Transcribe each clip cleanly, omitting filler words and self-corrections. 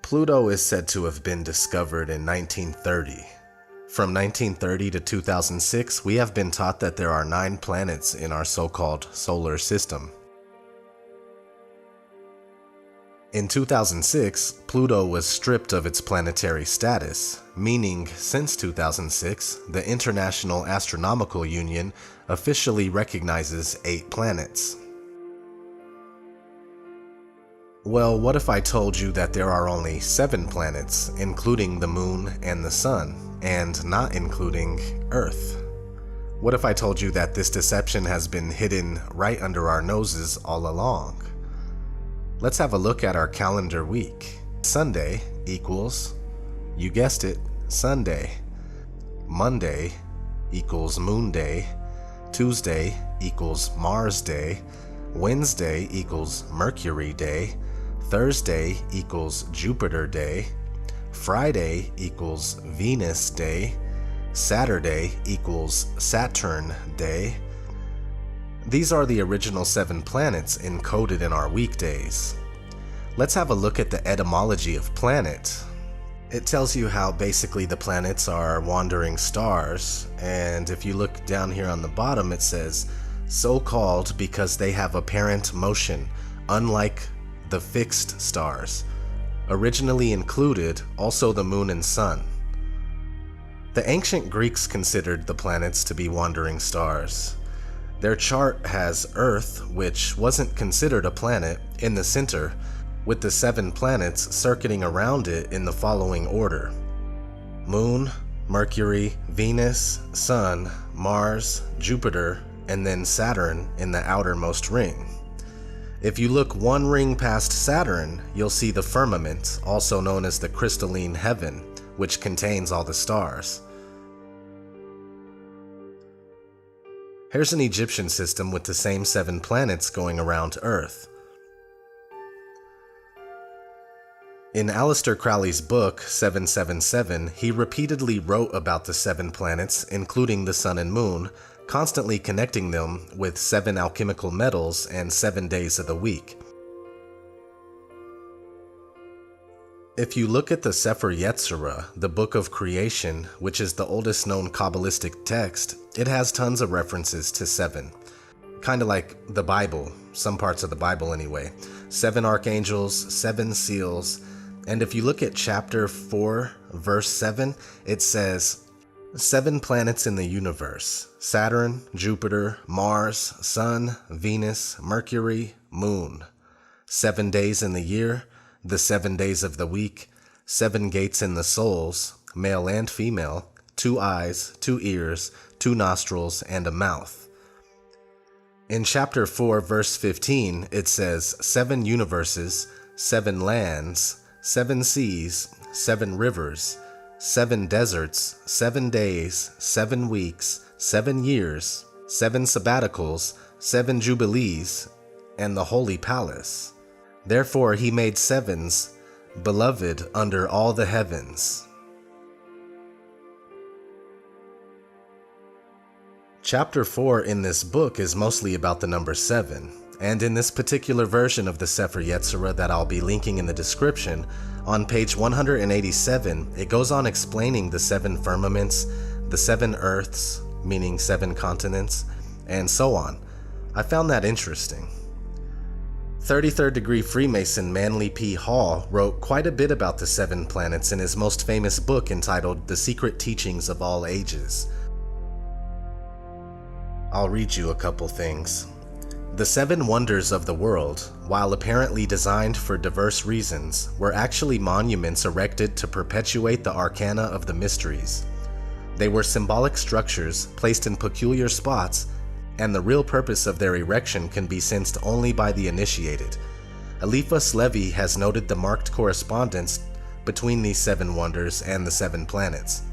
Pluto is said to have been discovered in 1930. From 1930 to 2006, we have been taught that there are 9 planets in our so-called solar system. In 2006, Pluto was stripped of its planetary status, meaning since 2006, the International Astronomical Union officially recognizes 8 planets. Well, what if I told you that there are only 7 planets, including the Moon and the Sun, and not including Earth? What if I told you that this deception has been hidden right under our noses all along? Let's have a look at our calendar week. Sunday equals, you guessed it, Sunday. Monday equals Moon Day. Tuesday equals Mars Day. Wednesday equals Mercury Day. Thursday equals Jupiter Day. Friday equals Venus Day. Saturday equals Saturn Day. These are the original 7 planets encoded in our weekdays. Let's have a look at the etymology of planet. It tells you how basically the planets are wandering stars, and if you look down here on the bottom, it says, so called because they have apparent motion, unlike the fixed stars. Originally included also the Moon and Sun. The ancient Greeks considered the planets to be wandering stars. Their chart has Earth, which wasn't considered a planet, in the center, with the 7 planets circuiting around it in the following order: Moon, Mercury, Venus, Sun, Mars, Jupiter, and then Saturn in the outermost ring. If you look 1 ring past Saturn, you'll see the firmament, also known as the crystalline heaven, which contains all the stars. Here's an Egyptian system with the same 7 planets going around Earth. In Aleister Crowley's book, 777, he repeatedly wrote about the 7 planets, including the Sun and Moon, constantly connecting them with 7 alchemical metals and 7 days of the week. If you look at the Sefer Yetzirah, the Book of Creation, which is the oldest known Kabbalistic text, it has tons of references to 7. Kinda like the Bible, some parts of the Bible anyway. 7 archangels, 7 seals, and if you look at chapter 4, verse 7, it says, 7 planets in the universe: Saturn, Jupiter, Mars, Sun, Venus, Mercury, Moon. 7 days in the year, the 7 days of the week, 7 gates in the souls, male and female, 2 eyes, 2 ears, 2 nostrils, and a mouth. In chapter 4, verse 15, it says 7 universes, 7 lands, 7 seas, 7 rivers, 7 deserts, 7 days, 7 weeks, 7 years, 7 sabbaticals, 7 jubilees, and the holy palace. Therefore he made 7s, beloved under all the heavens. Chapter 4 in this book is mostly about the number 7, and in this particular version of the Sefer Yetzirah that I'll be linking in the description, on page 187, it goes on explaining the 7 firmaments, the 7 earths, meaning 7 continents, and so on. I found that interesting. 33rd degree Freemason Manly P. Hall wrote quite a bit about the 7 planets in his most famous book entitled The Secret Teachings of All Ages. I'll read you a couple things. The 7 wonders of the world, while apparently designed for diverse reasons, were actually monuments erected to perpetuate the arcana of the mysteries. They were symbolic structures placed in peculiar spots, and the real purpose of their erection can be sensed only by the initiated. Eliphas Levi has noted the marked correspondence between these 7 wonders and the 7 planets.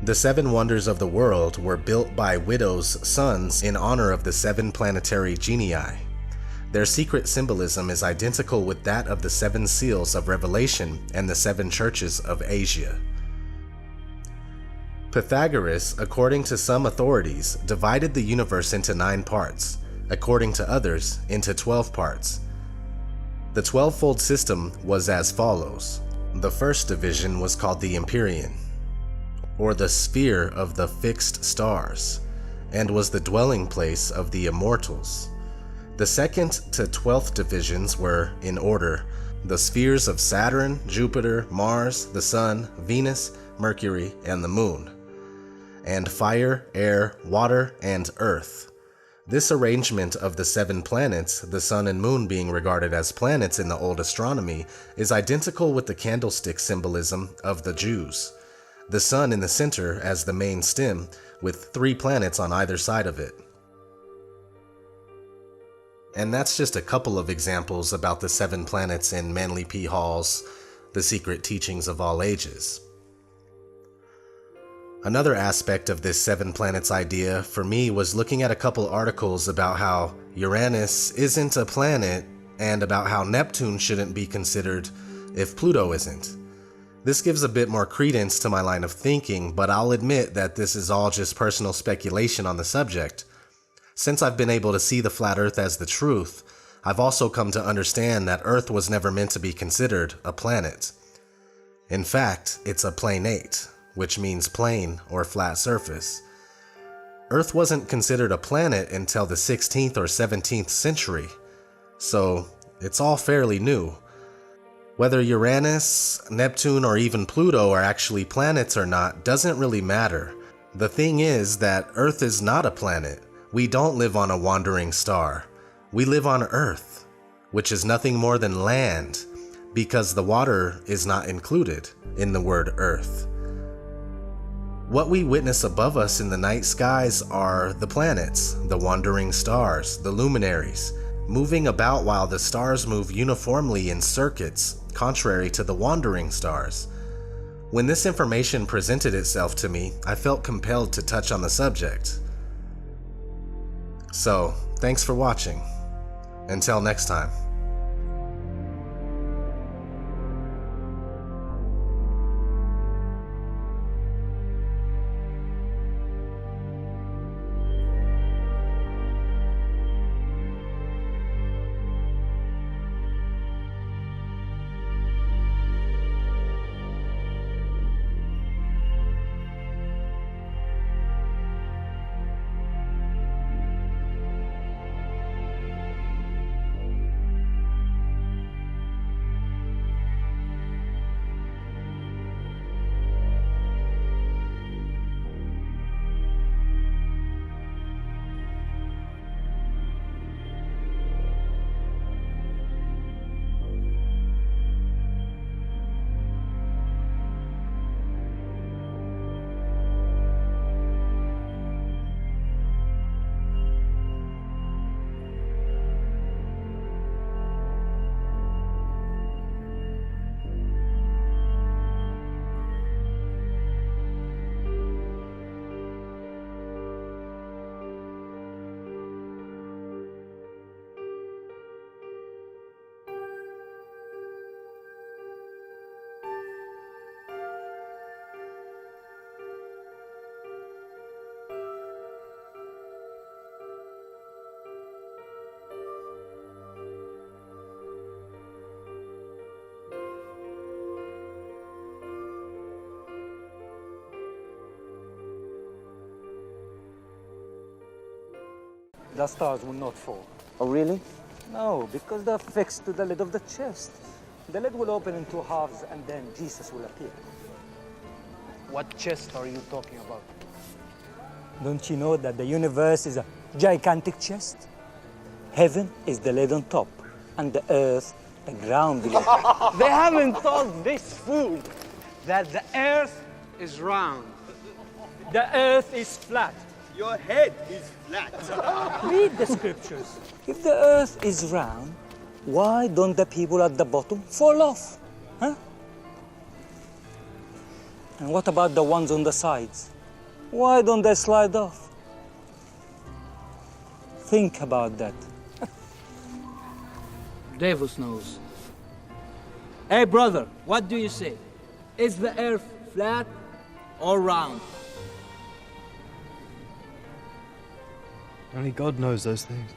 The 7 wonders of the world were built by widows' sons in honor of the 7 planetary genii. Their secret symbolism is identical with that of the 7 seals of Revelation and the 7 churches of Asia. Pythagoras, according to some authorities, divided the universe into 9 parts, according to others, into 12 parts. The 12-fold system was as follows: The first division was called the Empyrean, or the sphere of the fixed stars, and was the dwelling place of the immortals. The second to 12th divisions were, in order, the spheres of Saturn, Jupiter, Mars, the Sun, Venus, Mercury, and the Moon, and fire, air, water, and earth. This arrangement of the 7 planets, the Sun and Moon being regarded as planets in the old astronomy, is identical with the candlestick symbolism of the Jews. The Sun in the center as the main stem, with 3 planets on either side of it. And that's just a couple of examples about the 7 planets in Manly P. Hall's The Secret Teachings of All Ages. Another aspect of this 7 planets idea for me was looking at a couple articles about how Uranus isn't a planet and about how Neptune shouldn't be considered if Pluto isn't. This gives a bit more credence to my line of thinking, but I'll admit that this is all just personal speculation on the subject. Since I've been able to see the flat Earth as the truth, I've also come to understand that Earth was never meant to be considered a planet. In fact, it's a planate, which means plane or flat surface. Earth wasn't considered a planet until the 16th or 17th century, so it's all fairly new. Whether Uranus, Neptune, or even Pluto are actually planets or not doesn't really matter. The thing is that Earth is not a planet. We don't live on a wandering star. We live on Earth, which is nothing more than land, because the water is not included in the word Earth. What we witness above us in the night skies are the planets, the wandering stars, the luminaries, moving about while the stars move uniformly in circuits, contrary to the wandering stars. When this information presented itself to me, I felt compelled to touch on the subject. So, thanks for watching. Until next time. The stars will not fall. Oh, really? No, because they're fixed to the lid of the chest. The lid will open in 2 halves and then Jesus will appear. What chest are you talking about? Don't you know that the universe is a gigantic chest? Heaven is the lid on top, and the earth the ground below. They haven't told this fool that the earth is round. The earth is flat. Your head is flat. Read the scriptures. If the earth is round, why don't the people at the bottom fall off? Huh? And what about the ones on the sides? Why don't they slide off? Think about that. Davis knows. Hey, brother, what do you say? Is the earth flat or round? Only God knows those things.